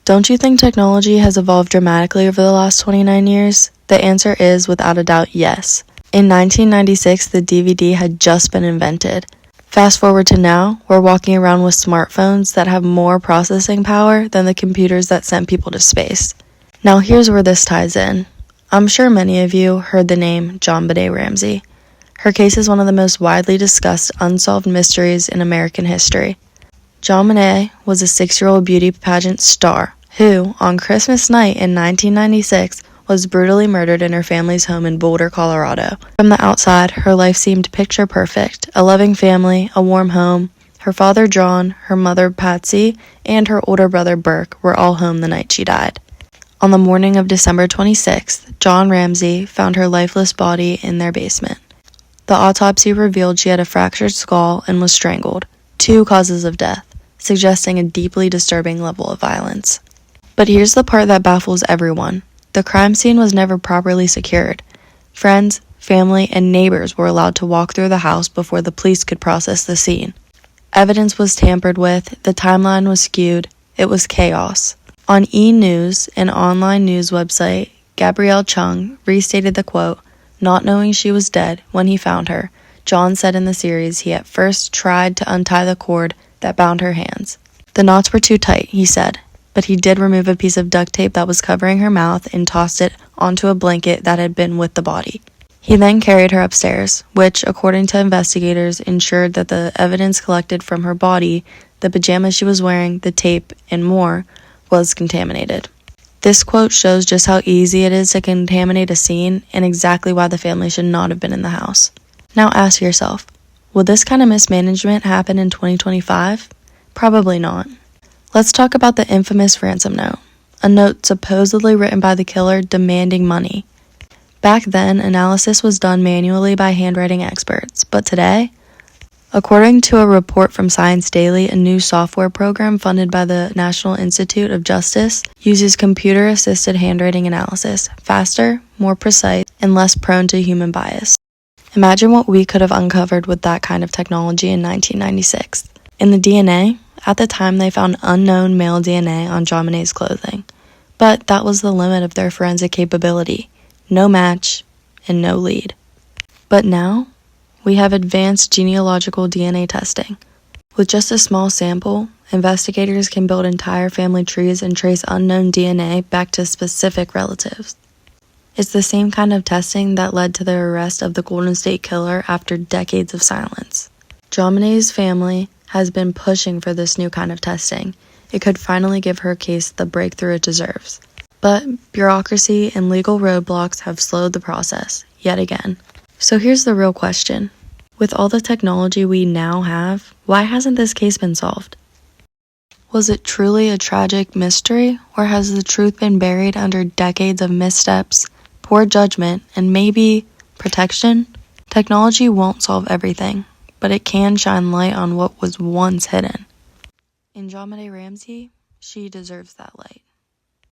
Don't you think technology has evolved dramatically over the last 29 years? The answer is, without a doubt, yes. In 1996, the DVD had just been invented. Fast forward to now, we're walking around with smartphones that have more processing power than the computers that sent people to space. Now here's where this ties in. I'm sure many of you heard the name JonBenet Ramsey. Her case is one of the most widely discussed unsolved mysteries in American history. JonBenet was a 6-year-old beauty pageant star who, on Christmas night in 1996, was brutally murdered in her family's home in Boulder, Colorado. From the outside, her life seemed picture perfect. A loving family, a warm home. Her father, John, her mother, Patsy, and her older brother, Burke, were all home the night she died. On the morning of December 26th, John Ramsey found her lifeless body in their basement. The autopsy revealed she had a fractured skull and was strangled. 2 causes of death, suggesting a deeply disturbing level of violence. But here's the part that baffles everyone. The crime scene was never properly secured. Friends, family, and neighbors were allowed to walk through the house before the police could process the scene. Evidence was tampered with, the timeline was skewed, it was chaos. On E! News, an online news website, Gabrielle Chung restated the quote, "Not knowing she was dead when he found her, John said in the series he at first tried to untie the cord that bound her hands. The knots were too tight, he said, but he did remove a piece of duct tape that was covering her mouth and tossed it onto a blanket that had been with the body. He then carried her upstairs, which, according to investigators, ensured that the evidence collected from her body, the pajamas she was wearing, the tape, and more, was contaminated." This quote shows just how easy it is to contaminate a scene and exactly why the family should not have been in the house. Now ask yourself, will this kind of mismanagement happen in 2025? Probably not. Let's talk about the infamous ransom note, a note supposedly written by the killer demanding money. Back then, analysis was done manually by handwriting experts, but today, according to a report from Science Daily, a new software program funded by the National Institute of Justice uses computer-assisted handwriting analysis, faster, more precise, and less prone to human bias. Imagine what we could have uncovered with that kind of technology in 1996. In the DNA, at the time they found unknown male DNA on JonBenet's clothing, but that was the limit of their forensic capability. No match, and no lead. But now, we have advanced genealogical DNA testing. With just a small sample, investigators can build entire family trees and trace unknown DNA back to specific relatives. It's the same kind of testing that led to the arrest of the Golden State Killer after decades of silence. JonBenet's family has been pushing for this new kind of testing. It could finally give her case the breakthrough it deserves. But bureaucracy and legal roadblocks have slowed the process, yet again. So here's the real question. With all the technology we now have, why hasn't this case been solved? Was it truly a tragic mystery, or has the truth been buried under decades of missteps, poor judgment, and maybe protection? Technology won't solve everything, but it can shine light on what was once hidden. And JonBenet Ramsey, she deserves that light.